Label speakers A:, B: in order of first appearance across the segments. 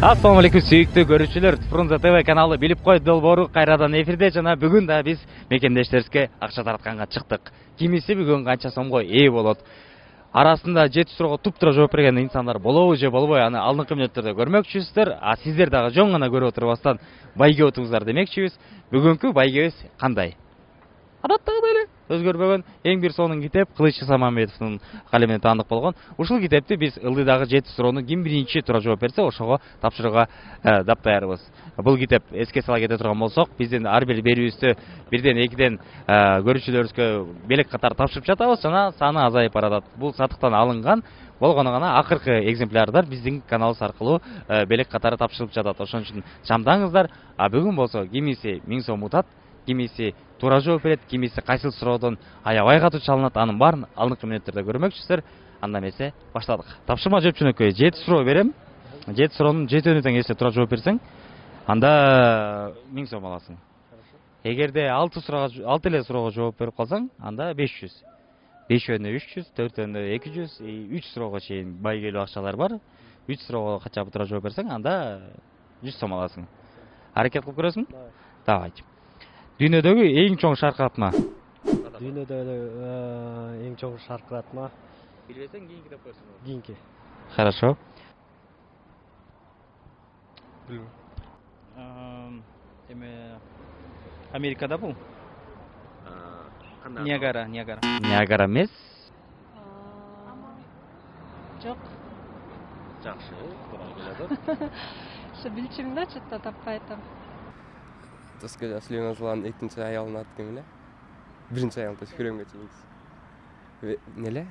A: Assalamu alaikum сүйүктүү көрүүчүлөр. Фрунзе ТВ каналы билип кой долбоору кайрадан эфирде жана бүгүн да биз мекендештерибизге акча тартканга чыктык. Кимиси бүгүн канча сомго ээ болот? Арасында 7 суроого туп-туура жооп берген инсандар болобу же болбой, аны алдыңкы мүнөттөрдө көрмөкчүсүздөр. А сиздер дагы жөн гана көрүп отурбастан байге отуңуздар демекчибиз. Бүгүнкү байгебиз кандай? Адаттагыдай эле өзгөрбөгөн эң бир сонун китеп Кылыч Исамамбетовдун калемине таандык болгон. Ушул китепти биз ылдыйдагы 7 суроону ким биринчи туура жооп берсе, ошого тапшырууга дапдаярбыз. Бул китеп эске сала кете турган болсок, биздин ар бир берүүбүздү бирден экиден көрүүчүлөрүбүзгө белек катары тапшырып жатабыз жана саны азайып баратат. Бул сатыктан алынган болгону гана акыркы экземплярдар биздин каналыбыз аркылуу белек катары тапшырылып жатат. Ошон үчүн чамдаңыздар. А бүгүн болсо кимиси 1000 сом утат, кимиси туура жооп берет, кимиси кайсыл суроодон аябай катуу чалынат, анын баарын алдыңкы мүнөттөрдө көрмөкчүсүздөр. Анда эмесе баштадык. Тапшырма жөпчөнөкөй 7 суроо берем. 7 суроонун 7-өөнө тең эсте туура жооп берсең, анда 1000 сом аласың. Эгерде 6 эле суроого жооп берип калсаң, анда 500. 5-өөнө 300, 4-өөнө 200, 3 суроого чейин байгелүү акчалар бар. 3 суроого качап туура жооп берсең, анда 100 сом аласың. Аракет кылып көрөсүң? Давайте. Дүйнөдөгү эң чоң шаркыратма.
B: Дүйнөдөгү эң чоң шаркыратма.
A: Билбесең кийинки деп койсоң.
B: Кийинки.
A: Хорошо.
B: Билбейм.
C: Америкада бул? Ниагара.
A: Ниагара эмес.
D: Жок.
A: Жакшы, туура келет.
D: Ошо билчүмүн да, чөтө таппай атам.
E: Тосколя Сулейман экинчи аялын аты ким эле? Биринчи аялын Ташкүрөнгө чейинкиси. Неле?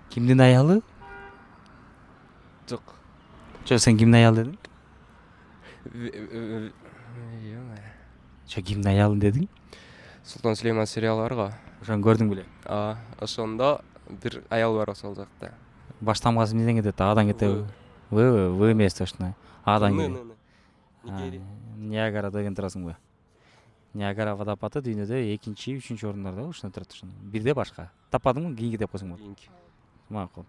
A: Кимдин аялы?
E: Жок.
A: Жо, сен кимдин аялы дедиң? Жо, кимдин аялы дедиң?
E: Султан Сулейман сериалы бар го.
A: Ошону көрдүң беле?
E: Ошондо бир аял бар ошол жакта.
A: Баш тамгасы эмнеден кетет? Адан кетеби? В эмес точно. Адан кетет.
E: Нигерия.
A: Ниагара деген турасыңбы? Ниагара водопады дүйнөдө 2-3 орундарда ушуну турат ошону. Бирде башка. Таппадыңбы? Кийинки деп койсоң болот.
E: Кийинки.
A: Макул.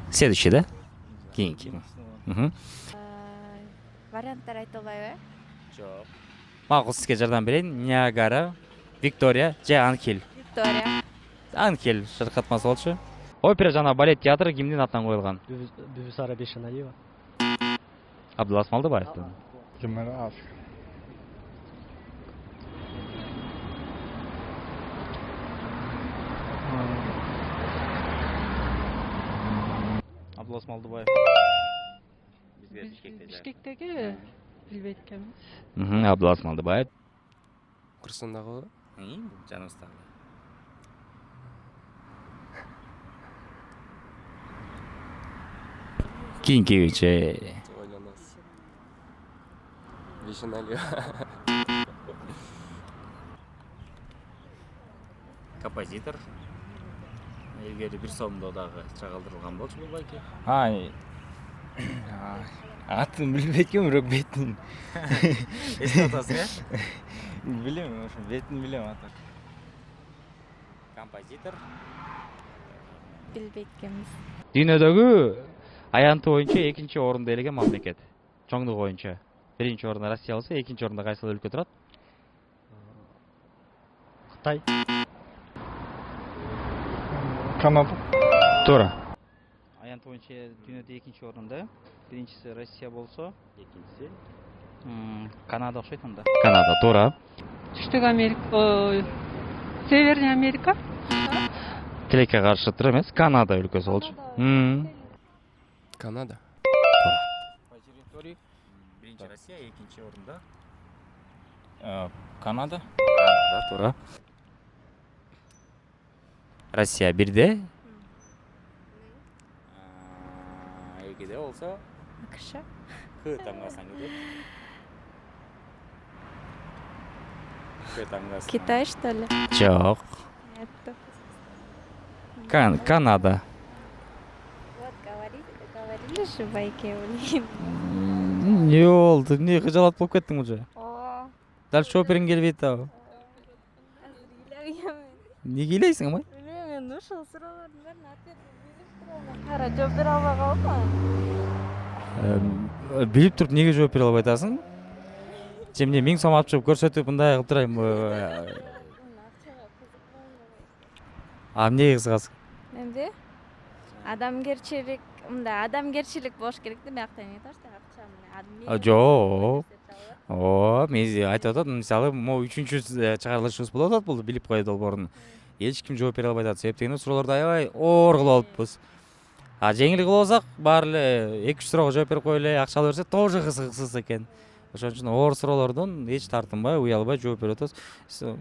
A: Следующий, да? Кийинки.
F: Варианттар айта албайбы?
A: Жок. Макул, сизге жардам берейин. Ниагара, Виктория же Анхель.
F: Виктория.
A: Анхель шаркыратмасы болчу. Опера жана балет театры кимдин атынан коюлган?
B: Бибисара Бешеналиева.
A: Абдулас Малдыбаевдин.
C: Абдулас Малдыбаев.
D: Бишкектеги билбейт экенбиз.
A: Абдулас Малдыбаев.
E: Кыргызстандагы
A: Жаныбызда. Кийинки же
E: ойлоносуз. Бешеналиева.
A: композитор. Илгери бир сомдо дагы чагылдырылган болчу бул байке.
C: Атын билбейт экенмин, бирок бетин.
A: Эске атасың, э?
C: Билем, ошо бетин билем атын.
A: Композитор.
F: Билбейт экенбиз.
A: Дүйнөдөгү аянты боюнча 2-чи орунду ээлеген мамлекет. Чоңдугу боюнча. 1-чи орунда Россия болсо, 2-чи орунда кайсыл өлкө турат?
B: Кытай.
C: Канада.
A: Туура.
C: Аянты боюнча дүйнөдө 2-чи орунда. Биринчиси Россия болсо,
A: Экинчиси
C: Канада окшойт анда.
A: Канада, туура.
D: Түштүк Америка, Северный Америка.
A: Тилекке каршы тур эмес, Канада өлкөсү болчу.
E: Канада.
C: По территории
A: Биринчи Россия, 2-чи орунда
C: Канада.
A: Канада, туура. Россия 1-де. 2-де болсо
F: АКШ.
A: К тамгасаң кетет. К тамгасы.
F: Китай, что ли?
A: Жок.
F: Это.
A: Канада.
F: Вот, говорили же байке, блин.
A: Не болду? Не кыжалат болуп кеттиң уже?
F: О.
A: Дальше жооп бергиң келбейт дагы.
F: Азыр ыйлабайм.
A: Неге ыйлайсың, амай?
F: Билбейм, мен ушул суроолордун баарына ответ берип Кара, жооп бере албай калдым.
A: Билип туруп неге жооп бере албай атасың? Сен эмне 1000 сом алып чыгып көрсөтүп мындай кылып турайм. А эмнеге кызыгасың?
F: Эмне? Адамгерчилик, мындай адамгерчилик болуш керек да, биякта эмне ташта акча менен.
A: Жок. Мен айтып атам, мисалы, могу 3-чү чыгарылышыбыз болуп атат бул билип кой долбоорунун. Эч ким жооп бере албай атат. Себеп дегенде суроолорду аябай оор кылып алыппыз. А жеңил кылып алсак, баары эле 2-3 суроого жооп берип кой эле, акча алып берсе тоже кызыксыз экен. Ошон үчүн оор суроолордон эч тартынбай, уялбай жооп берип атабыз.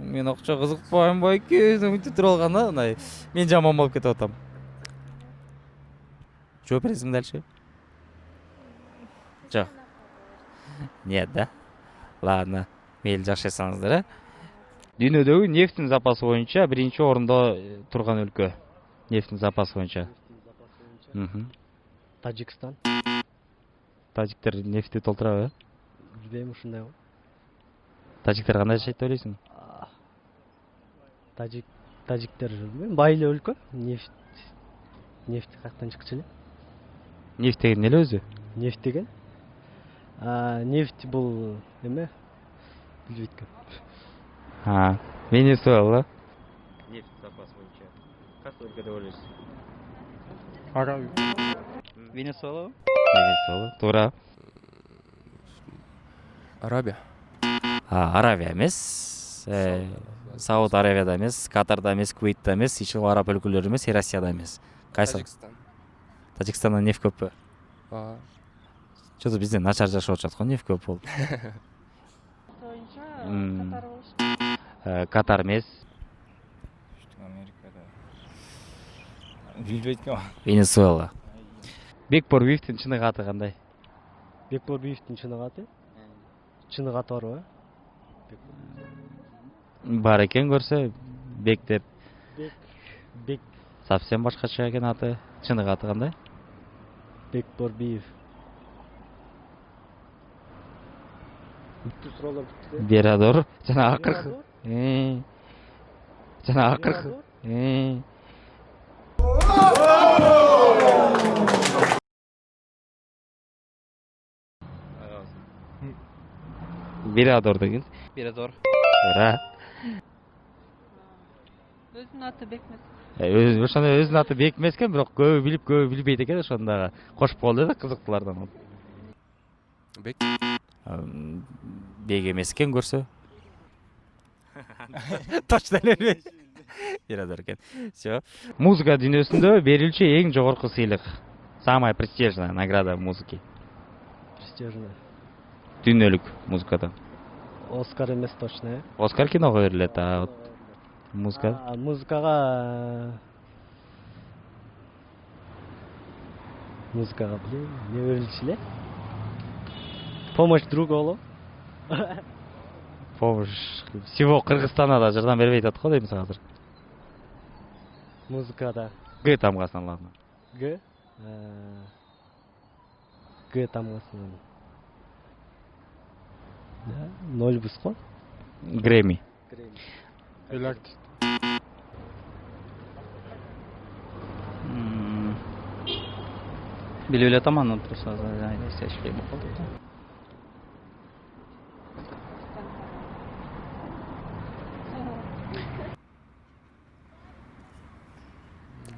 A: Мен акча кызыкпайм байке, мынтип туруп алганда, мындай мен жаман болуп кетип атам. Жооп бересиң дальше? Жок. Нет, да? Ладно, мейли жакшы жасаңыздар, э? Дүйнөдөгү нефтин запасы боюнча биринчи орунда турган өлкө. Нефтин запасы боюнча.
B: Тажикстан.
A: Тажиктер нефти толтурабы, э?
B: Билбейм, ушундай го.
A: Тажиктер кандай жашайт деп ойлойсуң?
B: Тажиктер билбейм, бай эле өлкө. Нефть каяктан чыкчу эле?
A: Нефть деген эле өзү?
B: Нефть деген? Нефть бул эме? Билбейт экен.
A: Венесуэла. Нефть запасы боюнча кайсы өлкө деп ойлойсуз?
C: Венесуэла.
A: Венесуэла, туура.
E: Арабия.
A: Аравия эмес, Сауд Аравияда эмес, Катарда эмес, Кувейтте эмес, ички араб өлкөлөрү эмес, Россияда эмес. Кайсы?
E: Тажикстан.
A: Тажикстанда нефть көппү?
E: Ага.
A: Чөтө бизден начар жашап атышат го, нефть көп болуп.
D: Боюнча Катар болуш.
A: Катар эмес,
G: Америкада. Билбейт экен.
A: Венесуэла. Бекборбиевдин чыныгы аты кандай?
B: Бекборбиевдин чыныгы аты? Чыныгы аты барбы?
A: Бар экен көрсө, Бек деп.
B: Бек
A: Совсем башкача экен аты. Чыныгы аты кандай?
B: Бекборбиев. Бүттү суроолор бүттү.
A: Берадор. Жана акыркы. Жана акыркы. Берадор деген.
C: Берадор.
A: Туура.
D: Өзүнүн аты Бек эмес.
A: Ошондо өзүнүн аты Бек эмес экен, бирок көбү билип, көбү билбейт экен, ошондо дагы кошуп коелу да кызыктуулардан.
E: Бек.
A: Бек эмес экен көрсө. Точно эле. Берадор экен. Всё. Музыка дүйнөсүндө берилчү эң жогорку сыйлык. Самая престижная награда музыки.
B: Престижный.
A: Дүйнөлүк музыкадан.
B: Оскар эмес точно, э?
A: Оскар киного берилет, а вот музыка.
B: Музыкага билем, не берилчү эле? Помощь другу болобу?
A: Помощь. Всего Кыргызстана да жардам бербей атат го деймиз азыр.
B: Музыкада.
A: Г тамгасынан, ладно.
B: Г тамгасынан. Нольбуз го?
A: Грэмми.
G: Элактик.
C: Билип эле атам аны просто эстешпей болуп калды.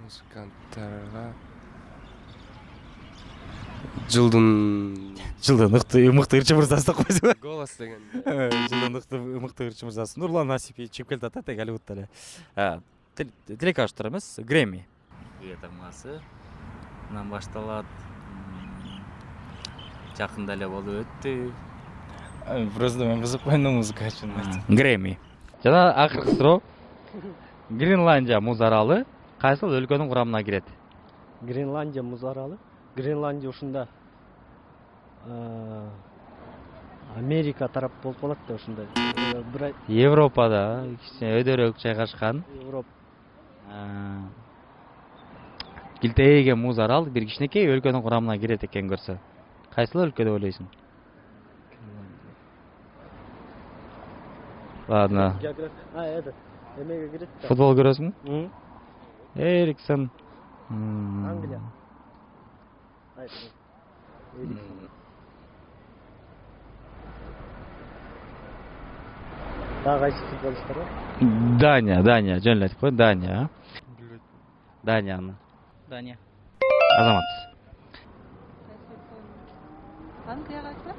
E: Музыканттарга жылдын
A: Мыкты ырчы мырзасы деп койсуң.
E: голос деген.
A: Жылдын мыкты ырчы мырзасы Нурлан Насипов чыгып келди атат Голливудта эле. Телекаштар эмес, Грэмми. Г тамгасы мындан башталат. Жакында эле болуп өттү.
G: Просто мен кызыкпайм да музыка үчүн.
A: Грэмми. Жана акыркы суроо. Гренландия муз аралы кайсыл өлкөнүн курамына кирет?
B: Гренландия муз аралы. Гренландия ушунда Америка тарап болуп калат да ушундай.
A: Европада кичине өйдөрөөк жайгашкан.
B: Европа.
A: Килтейген муз арал бир кичинекей өлкөнүн курамына кирет экен көрсө. Кайсыл өлкө деп ойлойсуң? Ладно.
B: География. Эмеге кирет да.
A: Футбол көрөсүңбү? Эриксон.
B: Англия. Дагы кайсы футболисттер бар?
A: Дания жөн эле айтып кой, Дания.
G: Билбейт.
A: Данияны.
C: Дания.
A: Азамат.
D: Англияга айтсам?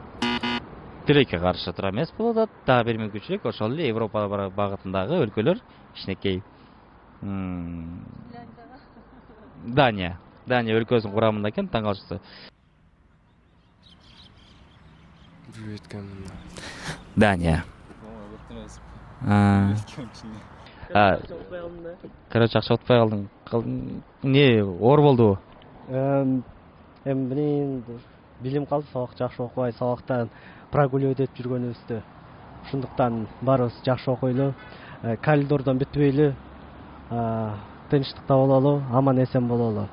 A: Тилекке каршы тура эмес болуп атат. Дагы бир мүмкүнчүлүк ошол эле Европа багытындагы өлкөлөр кичинекей.
D: Финляндияга.
A: Дания өлкөсүнүн курамында экен, таң калыштуу.
E: Билбейт экенмин.
A: Дания. Короче, акча утпай калдың. Не, оор болдубу?
B: Эми билим калды, сабак жакшы окубай, сабактан прогуливать этип жүргөнүбүздө. Ошондуктан баарыбыз жакшы окуйлу, коридордон бүтпөйлү, тынчтыкта бололу, аман эсен бололу.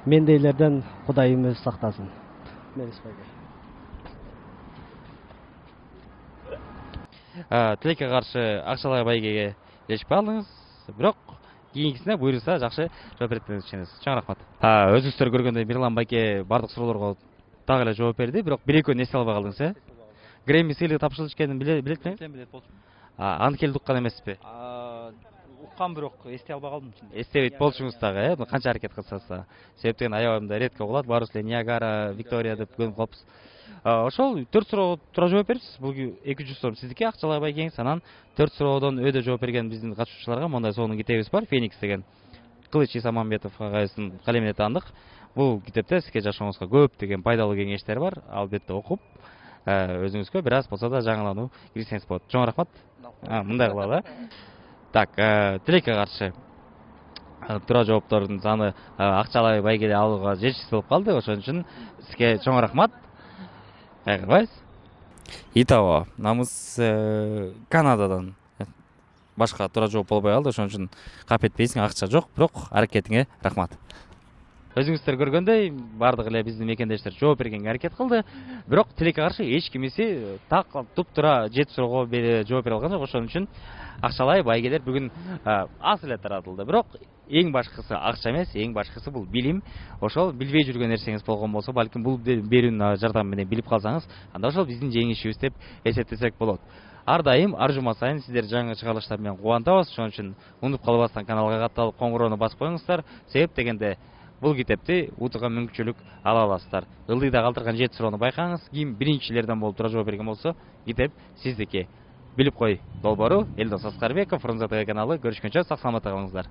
B: Мендейлерден Кудайым өзү сактасын.
A: Тилекке каршы акчалай байгеге жетишпей калдыңыз. Бирок кийинкисине буйруса жакшы жооп берет ишенебиз. Чоң рахмат. Өзүңүздөр көргөндөй Мирлан байке бардык суроолорго так эле жооп берди, бирок бир экөөнү эсте албай калдыңыз, э? Грэмми сыйлыгы тапшырылыш экенин билет белеңби?
C: Билет болчумун.
A: Аны келип уккан эмеспи?
C: Уккам, бирок эстей албай калдым.
A: Эстебейт болчуңуз дагы, э? Канча аракет кылсаңыз да. Себептен аябымда ретко болот, баарыбыз эле Ниагара, Виктория деп көнүп калыппыз. Ошол 4 суроого туура жооп берипсиз. Бул 200 сом сиздики, акчалай байгеңиз. Анан 4 суроодон өйдө жооп берген биздин катышуучуларга мондай сонун китебибиз бар, Феникс деген. Кылыч Исамамбетов агайыбыздын калемине таандык. Бул китепте сизге жашооңузга көптөгөн пайдалуу кеңештер бар. Албетте окуп, өзүңүзгө бир аз болсо да жаңылануу киргизсеңиз болот. Чоң рахмат. Мындай кылалы, э? Так, тилекке каршы туура жооптордун саны акчалай байгеде алууга жетишсиз болуп калды. Ошон үчүн сизге чоң рахмат. Кайгырбайсыз. Итаго, намыз Канададан башка туура жооп болбой калды. Ошон үчүн кап этпейсиң, акча жок, бирок аракетиңе рахмат. Өзүңүздөр көргөндөй, бардык эле биздин мекендештер жооп бергенге аракет кылды. Бирок тилекке каршы эч кимиси так туп-туура 7 суроого жооп бере алган жок. Ошон үчүн акчалай байгелер бүгүн аз эле таратылды. Бирок эң башкысы акча эмес, эң башкысы бул билим. Ошол билбей жүргөн нерсеңиз болгон болсо, балким бул берүүнүн жардамы менен билип калсаңыз, анда ошол биздин жеңишибиз деп эсептесек болот. Ар дайым, ар жума сайын сиздер жаңы чыгарылыштар менен кубантабыз. Ошон үчүн унутуп калбастан каналга катталып, коңгуроону басып коюңуздар. Себеп дегенде бул китепти утууга мүмкүнчүлүк ала аласыздар. Ылдыйда калтырган 7 суроону байкаңыз. Ким биринчилерден болуп туура жооп берген болсо, китеп сиздики. Билип кой долбоору Элдос Аскарбеков, Фрунзе ТВ каналы. Көрүшкөнчө сак саламатта калыңыздар.